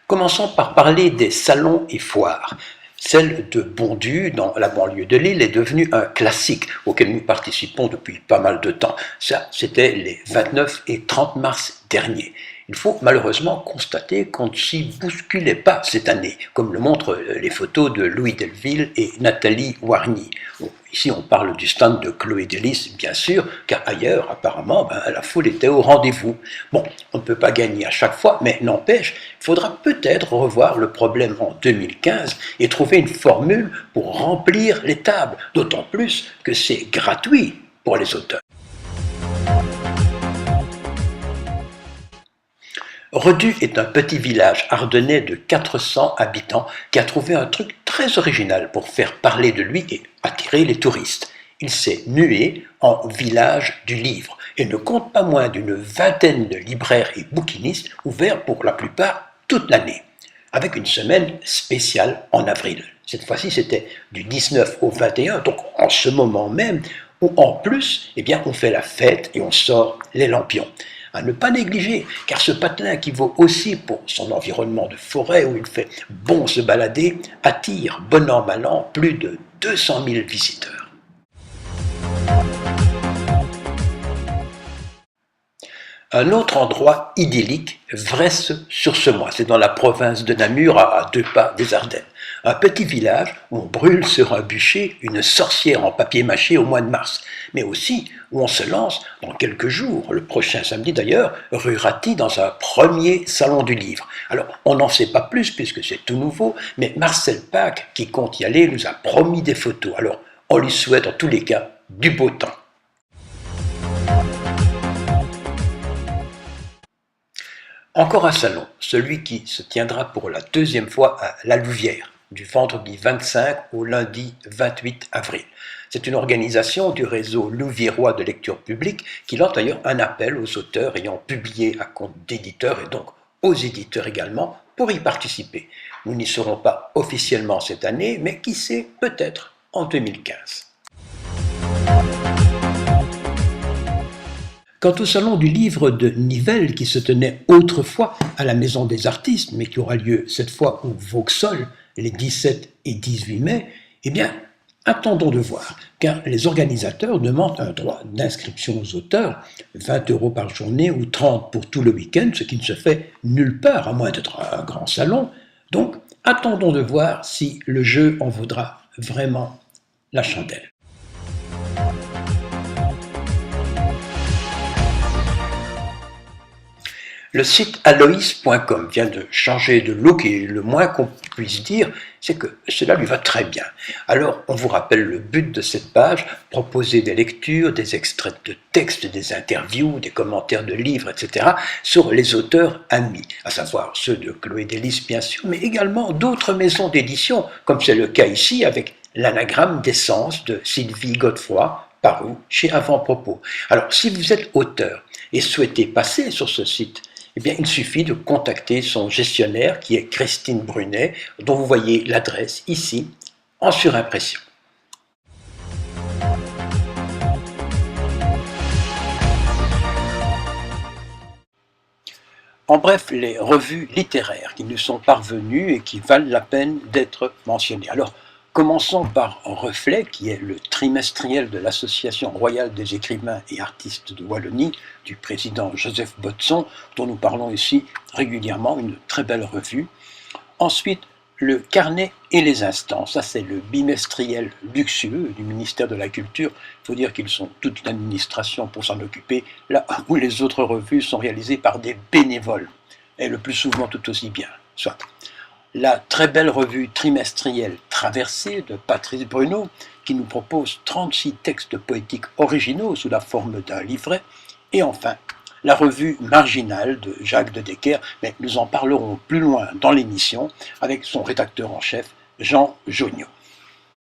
Commençons par parler des salons et foires. Celle de Bondu, dans la banlieue de Lille, est devenue un classique auquel nous participons depuis pas mal de temps. Ça, c'était les 29 et 30 mars derniers. Il faut malheureusement constater qu'on ne s'y bousculait pas cette année, comme le montrent les photos de Louis Delville et Nathalie Warny. Bon, ici, on parle du stand de Chloé Delis, bien sûr, car ailleurs, apparemment, la foule était au rendez-vous. Bon, on ne peut pas gagner à chaque fois, mais n'empêche, il faudra peut-être revoir le problème en 2015 et trouver une formule pour remplir les tables, d'autant plus que c'est gratuit pour les auteurs. Redu est un petit village ardennais de 400 habitants qui a trouvé un truc très original pour faire parler de lui et attirer les touristes. Il s'est mué en village du livre et ne compte pas moins d'une vingtaine de libraires et bouquinistes ouverts pour la plupart toute l'année, avec une semaine spéciale en avril. Cette fois-ci, c'était du 19 au 21, donc en ce moment même, où en plus, on fait la fête et on sort les lampions. À ne pas négliger, car ce patelin qui vaut aussi pour son environnement de forêt où il fait bon se balader, attire bon an mal an plus de 200 000 visiteurs. Un autre endroit idyllique Vresse-sur-Semois, c'est dans la province de Namur, à 2 pas des Ardennes. Un petit village où on brûle sur un bûcher une sorcière en papier mâché au mois de mars, mais aussi où on se lance dans quelques jours, le prochain samedi d'ailleurs, rue Ratti, dans un premier salon du livre. Alors, on n'en sait pas plus puisque c'est tout nouveau, mais Marcel Pack, qui compte y aller, nous a promis des photos. Alors, on lui souhaite en tous les cas du beau temps. Encore un salon, celui qui se tiendra pour la 2e fois à La Louvière, du vendredi 25 au lundi 28 avril. C'est une organisation du réseau louviérois de lecture publique qui lance d'ailleurs un appel aux auteurs ayant publié à compte d'éditeurs et donc aux éditeurs également pour y participer. Nous n'y serons pas officiellement cette année, mais qui sait, peut-être en 2015. Quant au salon du livre de Nivelles, qui se tenait autrefois à la Maison des Artistes, mais qui aura lieu cette fois au Vauxhall, les 17 et 18 mai, attendons de voir, car les organisateurs demandent un droit d'inscription aux auteurs, 20 € par journée ou 30 pour tout le week-end, ce qui ne se fait nulle part, à moins d'être un grand salon. Donc, attendons de voir si le jeu en vaudra vraiment la chandelle. Le site alois.com vient de changer de look et le moins qu'on puisse dire, c'est que cela lui va très bien. Alors, on vous rappelle le but de cette page, proposer des lectures, des extraits de textes, des interviews, des commentaires de livres, etc. sur les auteurs amis, à savoir ceux de Chloé Delis bien sûr, mais également d'autres maisons d'édition, comme c'est le cas ici avec l'anagramme d'essence de Sylvie Godefroy, paru chez Avant-Propos. Alors, si vous êtes auteur et souhaitez passer sur ce site, il suffit de contacter son gestionnaire qui est Christine Brunet, dont vous voyez l'adresse ici, en surimpression. En bref, les revues littéraires qui nous sont parvenues et qui valent la peine d'être mentionnées. Alors, commençons par Reflet, qui est le trimestriel de l'Association royale des écrivains et artistes de Wallonie, du président Joseph Botson, dont nous parlons ici régulièrement, une très belle revue. Ensuite, le Carnet et les Instants, ça c'est le bimestriel luxueux du ministère de la Culture. Il faut dire qu'ils sont toute une administration pour s'en occuper, là où les autres revues sont réalisées par des bénévoles, et le plus souvent tout aussi bien, soit. La très belle revue trimestrielle Traversée de Patrice Bruno, qui nous propose 36 textes poétiques originaux sous la forme d'un livret. Et enfin, la revue Marginale de Jacques de Decker, mais nous en parlerons plus loin dans l'émission avec son rédacteur en chef, Jean Joniot.